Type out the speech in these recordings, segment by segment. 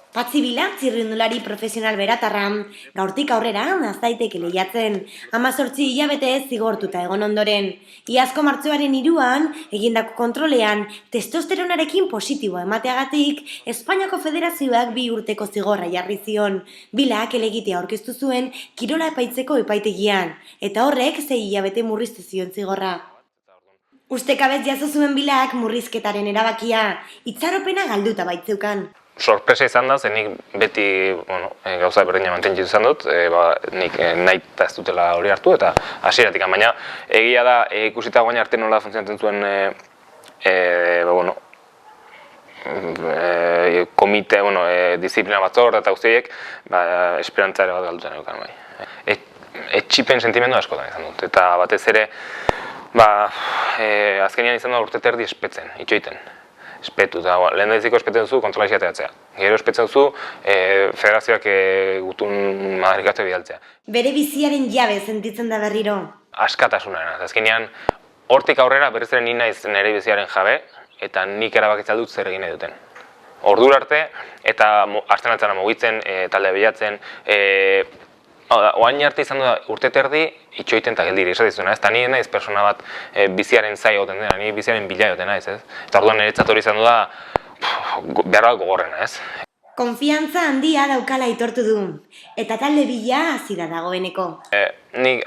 Patxi Vila, txirrindulari profesional beratarra, gaurtik aurrera az daiteke lehiatzen, 18 hilabete zigortuta egon ondoren. Iazko martxoaren 3an, egindako kontrolean, testosteronarekin positiboa emateagatik, Espainiako Federazioak 2 urteko zigorra jarri zion. Vilak helegitea aurkeztu zuen kirola epaitzeko epaitegian, eta horrek 6 hilabete murriztu zion zigorra. Ustekabez jaso zuen Vilak murrizketaren erabakia, itxaropena galduta baitzeukan. Sorpresa izan da, ze nik beti gauza berdina mantentzitu izan dut, nik nahi ez dutela hori hartu eta hasieratik, baina egia da ikusita guain arte nola funtzionatzen zuen komite, disiplina batzor eta guztiek, esperantza ere bat galduta neukan bai. Etxipen sentimendu askotan izan dut, eta batez ere azkenian izan da urte terdi espetzen, itxoiten. Espetu, eta lehen daziko espetzen duzu kontrola izateatzea. Gero espetzen duzu federazioak gutun madarikatu bidaltzea. Bere biziaren jabe sentitzen da berriro. Askatasunaren, azkenean hortik aurrera berriz ere ni naiz nire biziaren jabe eta nik erabakitza dut zer egin nahi duten. Ordura arte eta hasten altzara mugitzen, talde bilatzen, oain arte izan da urte terdi itxoiten eta geldiri, esatizuna, ez? Eta ni naiz persona bat biziaren zai egoten dena, ni biziaren bila egoten naiz, ez? Eta orduan niretzat hori izan da behar bat gogorrena, ez? Konfiantza handia daukala aitortu du, eta talde bila hasi da dagoeneko. Nik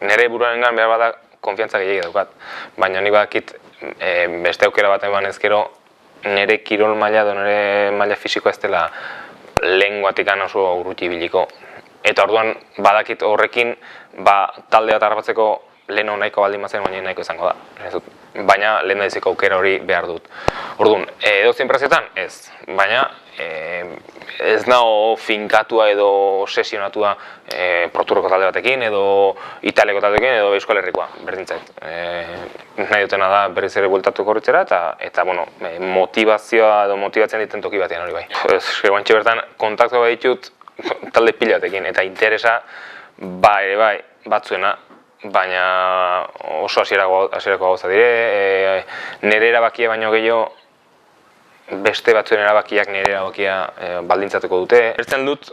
nire buruarengan behar bada konfiantza gehiagia daukat, baina nik badakit beste aukera bat eman ezkero nire kirol maila edo nire maila fisikoa ez dela lehengoatikan oso urruti biliko. Eta orduan badakit horrekin talde bat harrapatzeko leheno nahiko baldin bazen, baina nahiko izango da. Baina lehen daziko aukera hori behar dut. Orduan, edozein prezioetan? Ez. Baina ez nago finkatua edo obsesionatua Proturreko talde batekin, edo Italiako taldeekin, edo Euskal Herrikoa, berdintzait. Nahi dutena da berriz ere bueltatuko horretzera, eta motivazioa edo motibatzen diten toki batean hori bai. Guantxe bertan kontaktua ditut talde pila batekin, eta interesa bai batzuena, baina oso hasierako gauza dire, nire erabakia baino gehiago beste batzuen erabakiak nire erabakia baldintzatuko dute. Ertzen dut,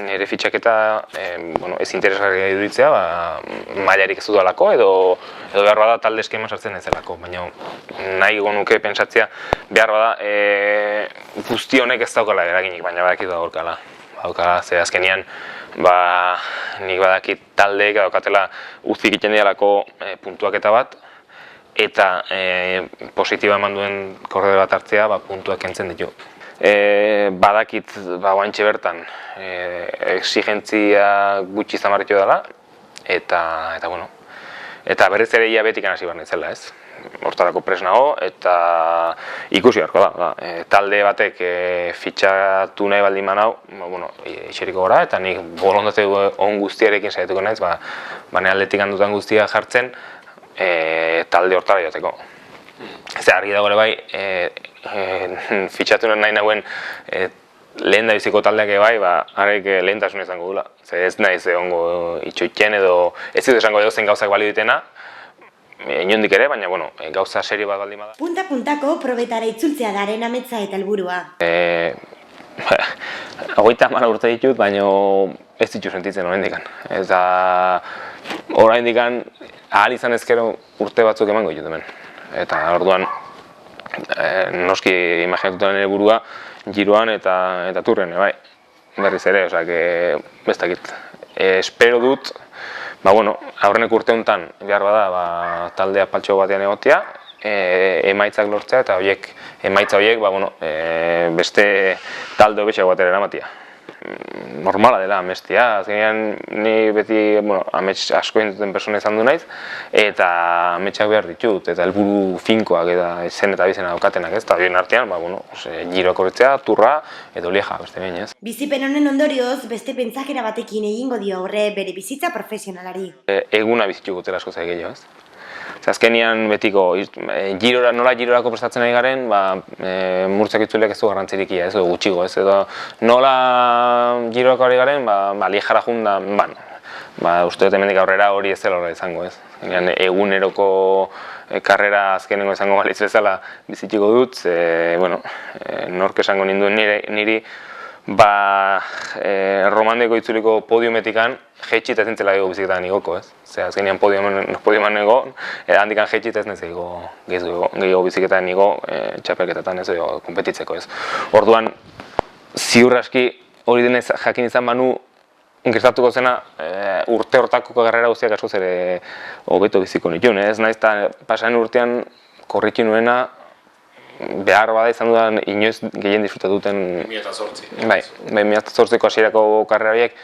nire fitxaketa ez interesgarria iruditzea, mailarik ez dudalako edo behar bada talde eskema sartzen ezelako, baina nahi nuke pentsatzea behar bada guzti honek ez daukala eraginik, baina badakit daukala. Ze azkenean nik badakit taldeek daukatela uzik egiten dialako puntuaketa bat, eta positiba eman duen korredor bat hartzea puntuak kentzen ditu. Badakit guantxe bertan exigentzia gutxi izan barritu dela, eta berriz ere ia betik hasi behar nintzela, ez? Hortarako pres nago, eta ikusi beharko da. Talde batek fitxatu nahi baldin manau, ixeriko gora, eta nik bolondate on guztiarekin saiatuko naiz, nire aldetik handutan guztia jartzen, talde hortara joteko. Ez argi dago ere bai, fitxatu nahi nahuen lehen da biziko taldeak bai, harek lehentasun izango dula. Ez naiz egongo itxoitzen edo ez dut esango edozein gauzak balio ditena, inondik ere, baina gauza serio bat baldin bada. Punta-puntako probetara itzultzea daren ametsa eta helburua. 30 urte ditut, baina ez ditu sentitzen oraindikan. Eta oraindikan ahal izan ezkero urte batzuk emango ditut hemen. Eta orduan noski imaginatuta nire burua Giroan eta Turren, bai. Berriz ere, ez dakit. Espero dut, aurreneko urte honetan behar bada taldea paltxo batean egotea, emaitzak lortzea eta emaitza horiek beste talde hobetxeago batera eramatea. Normala dela amestia, azkenean ni beti amets asko egin persona izan du naiz, eta ametsak behar ditut, eta helburu finkoak eta zen eta bizena daukatenak ez, eta horien artean, Giroak horretzea, Turra edo Lieja, beste behin ez. Bizipen honen ondorioz, beste pentsakera batekin egingo dio horre bere bizitza profesionalari. Eguna bizituko dela asko zaik gehiago ez. Azkenean betiko, nola Girorako prestatzen ari garen, murtzak itzuleak ez du garrantzirikia, ez du gutxigo, ez edo nola Girorako ari garen, Liejara junda, uste dut hemendik aurrera hori ez dela horra izango, ez. Eguneroko karrera azkenengo izango balitz bezala bizitiko dut, nork esango ninduen niri, Romandeko itzuliko podiumetikan jeitxit ez nintzela biziketan igoko, ez? Azkenean podiuman ego, handikan jeitxit ez nintzela gehiago biziketan igo, txapelketetan ez, konpetitzeko, ez? Orduan, ziur aski hori denez jakin izan banu, gertatuko zena urte hortako karrera guztiak askoz ere hobeto biziko nituen, ez? Naiz eta pasaren urtean korritu nuena, behar bada izan dudan inoiz gehien disfrutatu duten... 2008. Bai, 2008ko hasierako karrera horiek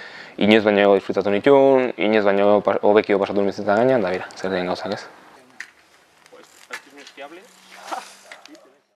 inoiz baino disfrutatu nituen, inoiz baino hobekio pasatu nuen bizitzan gainean, da bera, zer den gauzak ez.